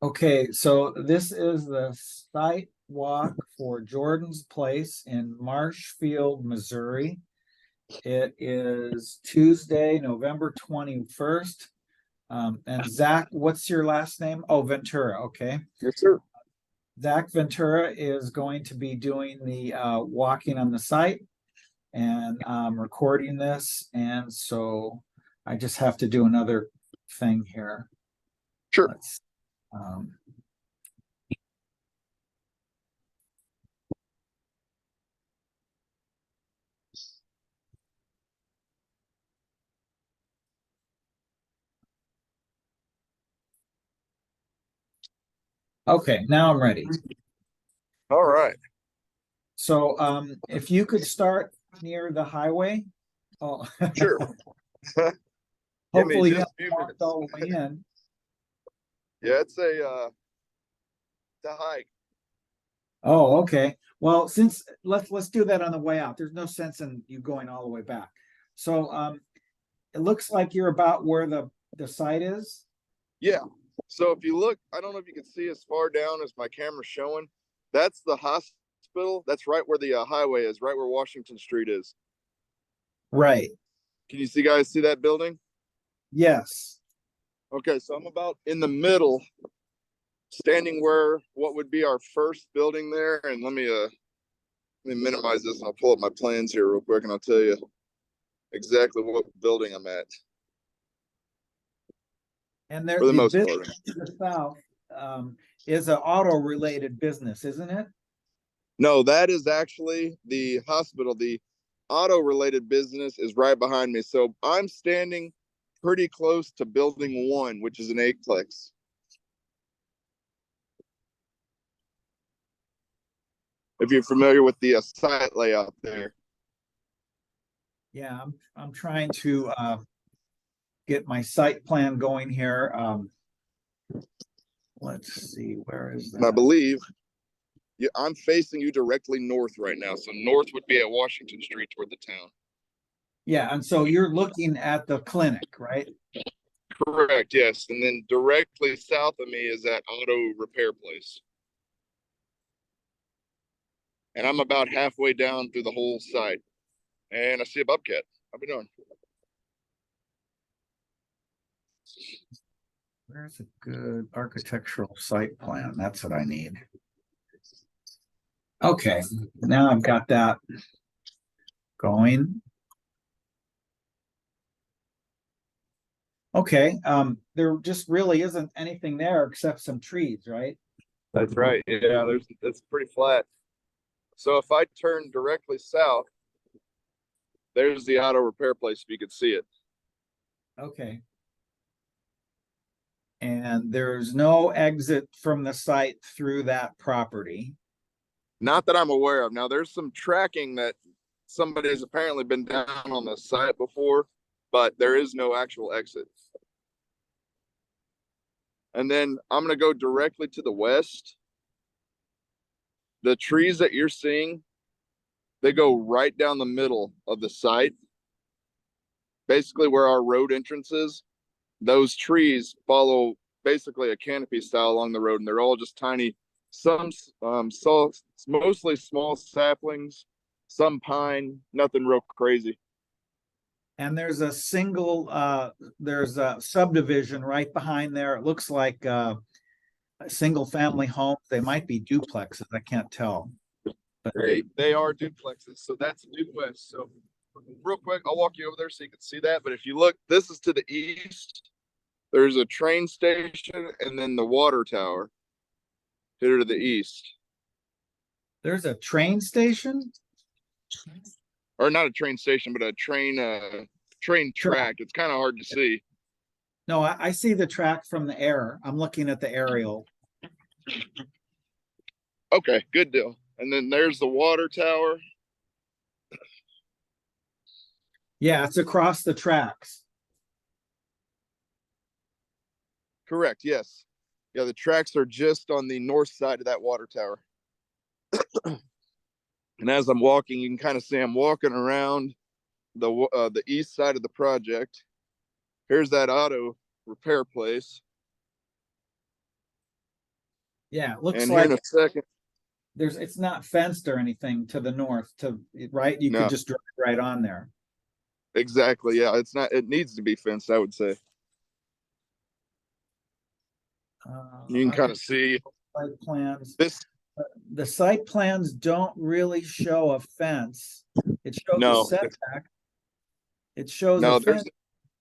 Okay, so this is the site walk for Jordan's Place in Marshfield, Missouri. It is Tuesday, November 21st. And Zach, what's your last name? Oh, Ventura. Okay. Yes, sir. Zach Ventura is going to be doing the walking on the site and recording this. And so I just have to do another thing here. Sure. Let's okay, now I'm ready. All right. So if you could start near the highway. Oh, Sure. hopefully you just have a few walked minutes. all the way in. Yeah, it's a hike. Oh, okay. Well, since let's do that on the way out. There's no sense in you going all the way back. So it looks like you're about where the site is. Yeah. So if you look, I don't know if you can see as far down as my camera's showing. That's the hospital. That's right where the highway is, right where Washington Street is. Right. Can you guys see that building? Yes. Okay, so I'm about in the middle, standing where what would be our first building there. And let me minimize this and I'll pull up my plans here real quick and I'll tell you exactly what building I'm at. And there For the most business part. to the south is an auto related business, isn't it? No, that is actually the hospital. The auto related business is right behind me. So I'm standing pretty close to building 1, which is an eightplex. If you're familiar with the site layout there. Yeah, I'm trying to get my site plan going here. Let's see, where is And I that? believe I'm facing you directly north right now. So north would be at Washington Street toward the town. Yeah, and so you're looking at the clinic, right? Correct, yes. And then directly south of me is that auto repair place. And I'm about halfway down through the whole site. And I see a bobcat. How we doing? Where's a good architectural site plan? That's what I need. Okay, now I've got that going. Okay, there just really isn't anything there except some trees, right? That's right. Yeah, it's pretty flat. So if I turn directly south, there's the auto repair place if you could see it. Okay. And there's no exit from the site through that property. Not that I'm aware of. Now there's some tracking that somebody has apparently been down on the site before, but there is no actual exit. And then I'm going to go directly to the west. The trees that you're seeing, they go right down the middle of the site. Basically where our road entrance is, those trees follow basically a canopy style along the road, and they're all just tiny, some mostly small saplings, some pine, nothing real crazy. And there's a there's a subdivision right behind there. It looks like single family homes. They might be duplexes. I can't tell. But they are duplexes. So that's due west. So real quick, I'll walk you over there so you can see that. But if you look, this is to the east. There's a train station and then the water tower here to the east. There's a train station? Or not a train station, but a train track. It's kind of hard to see. No, I see the track from the air. I'm looking at the aerial. Okay, good deal. And then there's the water tower. Yeah, it's across the tracks. Correct, yes. Yeah, the tracks are just on the north side of that water tower. And as I'm walking, you can kind of see I'm walking around the east side of the project. Here's that auto repair place. Yeah, it looks And here in like a second, it's not fenced or anything to the north right? You could no, just drive right on there. exactly. Yeah, it's not, it needs to be fenced, I would say. You can I kind can of see site plans. this. The site plans don't really show a fence. It shows a No, setback. It shows a no, there's, fence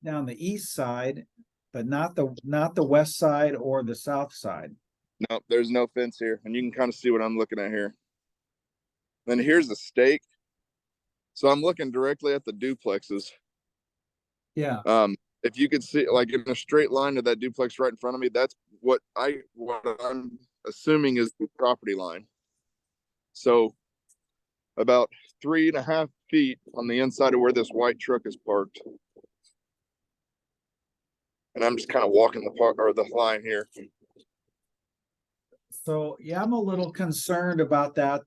down the east side, but not the west side or the south side. no, there's no fence here. And you can kind of see what I'm looking at here. Then here's the stake. So I'm looking directly at the duplexes. Yeah. If you could see, like in a straight line to that duplex right in front of me, that's what I'm assuming is the property line. So about 3.5 feet on the inside of where this white truck is parked. And I'm just kind of walking the park or the line here. So yeah, I'm a little concerned about that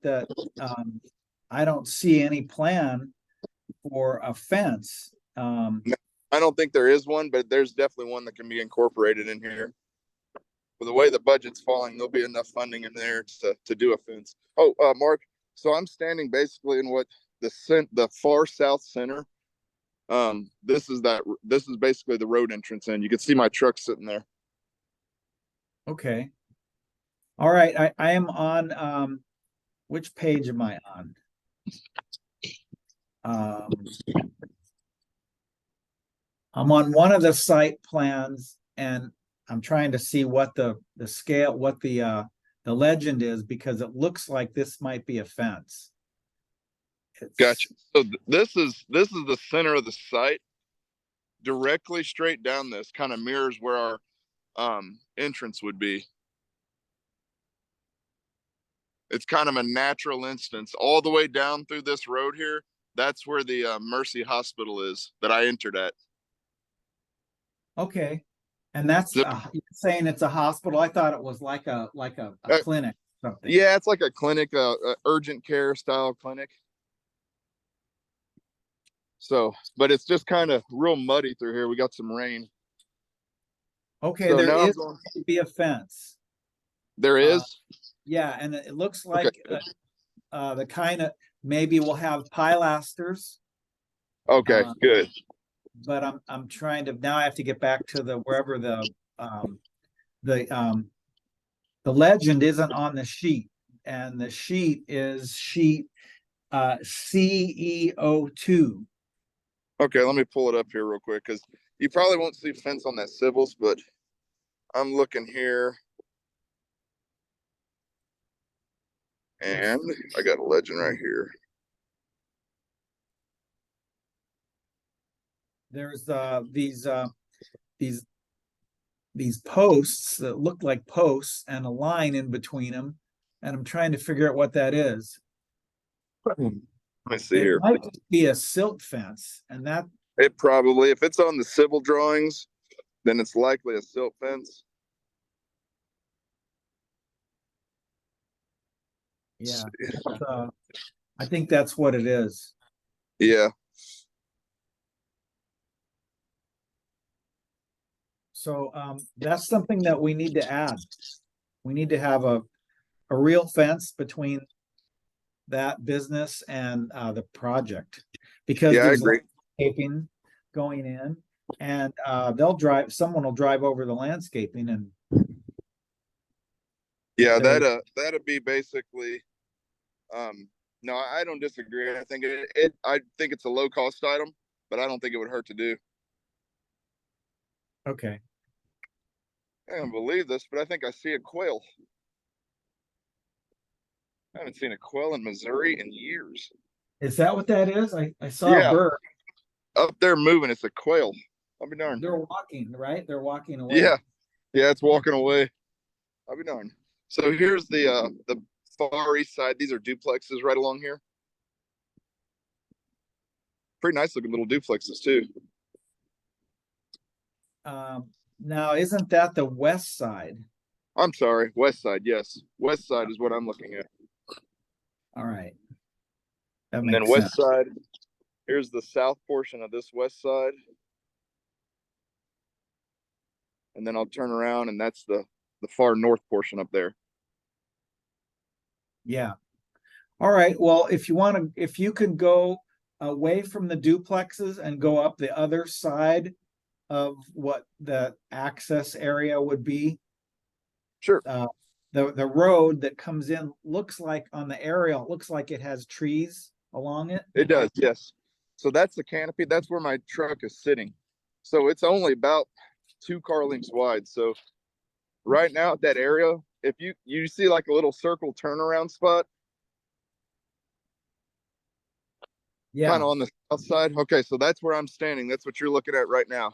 I don't see any plan for a fence. I don't think there is one, but there's definitely one that can be incorporated in here. With the way the budget's falling, there'll be enough funding in there to do a fence. Oh, Mark, so I'm standing basically in what the far south center. This is basically the road entrance in. You can see my truck sitting there. Okay. All right, I am on which page am I on? I'm on one of the site plans and I'm trying to see what the scale, what the legend is, because it looks like this might be a fence. Gotcha. So this is the center of the site. Directly straight down this kind of mirrors where our entrance would be. It's kind of a natural instance all the way down through this road here. That's where the Mercy Hospital is that I entered at. Okay. And that's So, you're saying it's a hospital? I thought it was like a clinic or something. yeah, it's like a clinic, urgent care style clinic. So, but it's just kind of real muddy through here. We got some rain. Okay, So there now is to be a fence. there is. Yeah, and it looks Okay. like the kind of, maybe we'll have pilasters. Okay, good. But I'm trying to, now I have to get back to wherever the legend isn't on the sheet, and the sheet is sheet CEO2. Okay, let me pull it up here real quick because you probably won't see fence on that civils, but I'm looking here. And I got a legend right here. There's these posts that look like posts and a line in between them, and I'm trying to figure out what that is. Let me see It here. might be a silt fence, and that It probably, if it's on the civil drawings, then it's likely a silt fence. yeah, I think that's what it is. Yeah. So that's something that we need to add. We need to have a real fence between that business and the project, because Yeah, I there's agree. landscaping going in, and someone will drive over the landscaping and Yeah, say, that'd be basically no, I don't disagree. I think I think it's a low cost item, but I don't think it would hurt to do. okay, I don't believe this, but I think I see a quail. I haven't seen a quail in Missouri in years. is that what that is? I saw a Yeah, bird. up there moving, it's a quail. I'll be darned. They're walking, right? They're walking away. Yeah, yeah, it's walking away. I'll be darned. So here's the far east side. These are duplexes right along here. Pretty nice looking little duplexes too. Now, isn't that the west side? I'm sorry, west side. Yes, west side is what I'm looking at. All right. That And then makes sense. west side. Here's the south portion of this west side. and then I'll turn around, and that's the far north portion up there. Yeah. All right. Well, if you can go away from the duplexes and go up the other side of what the access area would be. Sure. The road that comes in looks like on the aerial, it looks like it has trees along it. It does, yes. So that's the canopy. That's where my truck is sitting. So it's only about 2 car lengths wide. So right now at that area, if you see like a little circle turnaround spot, Yeah. kind of on the south side. Okay, so that's where I'm standing. That's what you're looking at right now.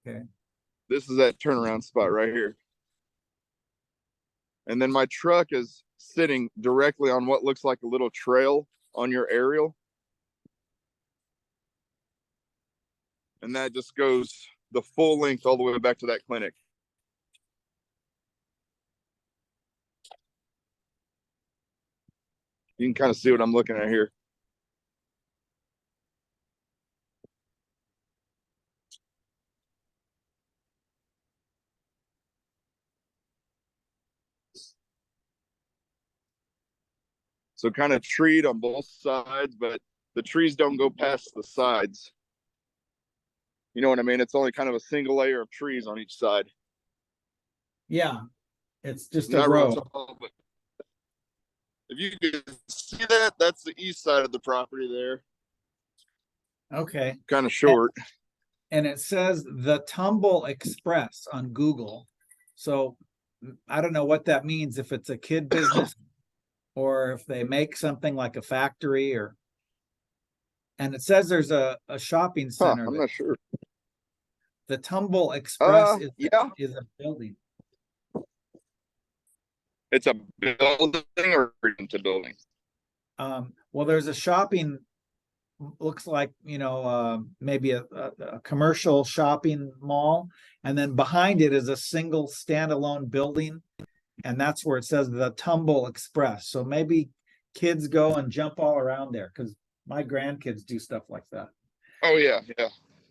Okay. This is that turnaround spot right here. And then my truck is sitting directly on what looks like a little trail on your aerial. And that just goes the full length all the way back to that clinic. You can kind of see what I'm looking at here. So kind of treed on both sides, but the trees don't go past the sides. You know what I mean? It's only kind of a single layer of trees on each side. Yeah. It's just a Not real row. tall, but if you can see that, that's the east side of the property there. Okay. Kind of short. And it says the Tumble Express on Google. So I don't know what that means, if it's a kid business or if they make something like a factory or. And it says there's a shopping center. I'm not sure. The Tumble Express Yeah. is a building. It's a building or into building? Well, there's a shopping, looks like, maybe a commercial shopping mall. And then behind it is a single standalone building. And that's where it says the Tumble Express. So maybe kids go and jump all around there, because my grandkids do stuff like that. Oh yeah, yeah.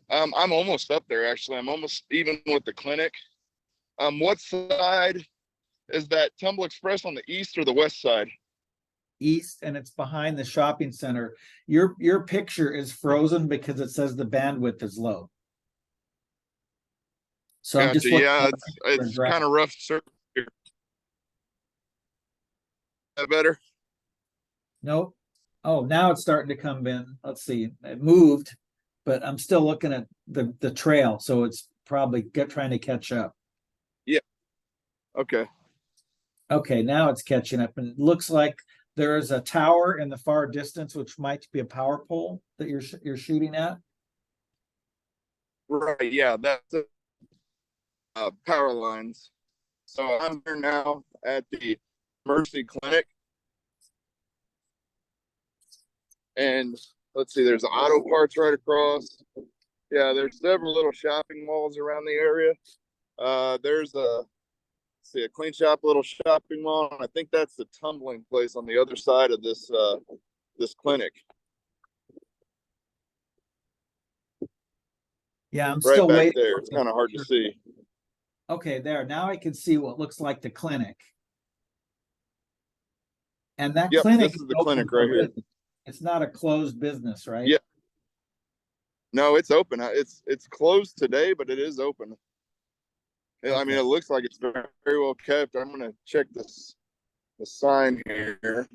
I'm almost up there actually. I'm almost even with the clinic. What side is that Tumble Express, on the east or the west side? East, and it's behind the shopping center. Your picture is frozen because it says the bandwidth is low. So I'm just Gotcha. looking Yeah, at it's kind of rough here. That better? Nope. Oh, now it's starting to come in. Let's see. It moved, but I'm still looking at the trail, so it's probably trying to catch up. Yeah. Okay. Okay, now it's catching up, and it looks like there is a tower in the far distance, which might be a power pole that you're shooting at. Right. Yeah, that's power lines. So I'm here now at the Mercy Clinic. And let's see, there's auto parts right across. Yeah, there's several little shopping malls around the area. There's a clean shop, little shopping mall. And I think that's the tumbling place on the other side of this clinic. Yeah, I'm Right still back waiting. there. It's kind of hard to see. Okay, there. Now I can see what looks like the clinic. And that Yep, clinic this is is the open clinic for right here. business. It's not a closed business, right? Yeah. No, it's open. It's closed today, but it is open. I mean, it looks like it's very, very well kept. I'm gonna check the sign here.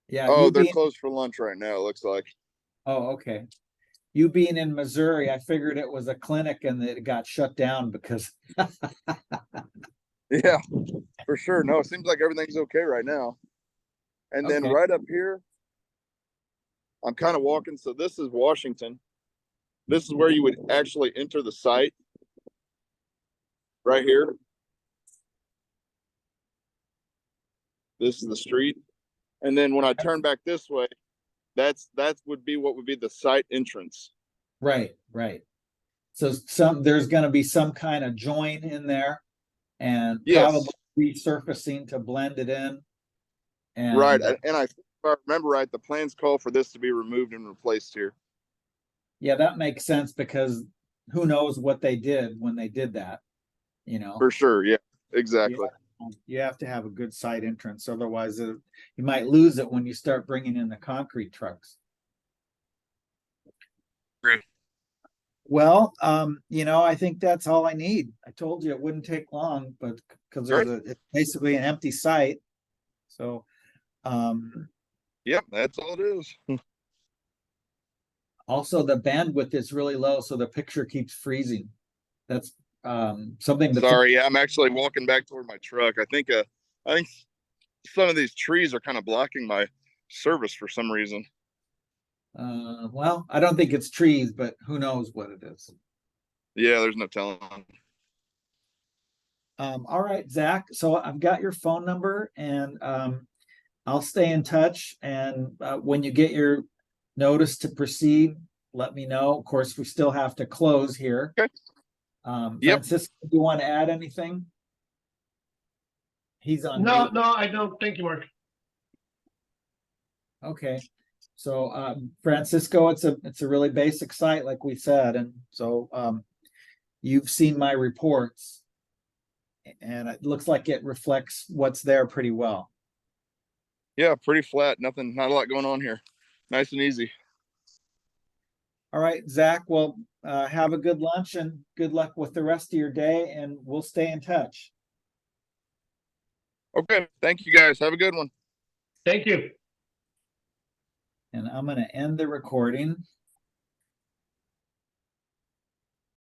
Yeah. Oh, they're closed for lunch right now, it looks like. Oh, okay. You being in Missouri, I figured it was a clinic and it got shut down because. Yeah, for sure. No, it seems like everything's okay right now. And then Okay. right up here, I'm kind of walking. So this is Washington. This is where you would actually enter the site. Right here. This is the street. And then when I turn back this way, that would be what would be the site entrance. Right, right. So there's gonna be some kind of join in there and Yes. probably resurfacing to blend it in. And Right. And I I remember right, the plans call for this to be removed and replaced here. Yeah, that makes sense because who knows what they did when they did that, you know? For sure, yeah, exactly. You have to have a good side entrance, otherwise you might lose it when you start bringing in the concrete trucks. Great. Well, I think that's all I need. I told you it wouldn't take long, but because it's basically an empty site. So, Yep, that's all it is. also the bandwidth is really low, so the picture keeps freezing. That's something that Sorry, yeah, I'm actually walking back toward my truck. I think some of these trees are kind of blocking my service for some reason. well, I don't think it's trees, but who knows what it is. Yeah, there's no telling. All right, Zach. So I've got your phone number and I'll stay in touch. And when you get your notice to proceed, let me know. Of course, we still have to close here. Okay. Yep. Francisco, do you want to add anything? He's on No, mute. no, I don't. Thank you, Mark. Okay. So Francisco, it's a really basic site, like we said, and so you've seen my reports, and it looks like it reflects what's there pretty well. Yeah, pretty flat. Nothing, not a lot going on here. Nice and easy. All right, Zach. Well, have a good lunch and good luck with the rest of your day, and we'll stay in touch. Okay. Thank you guys. Have a good one. Thank you. And I'm going to end the recording.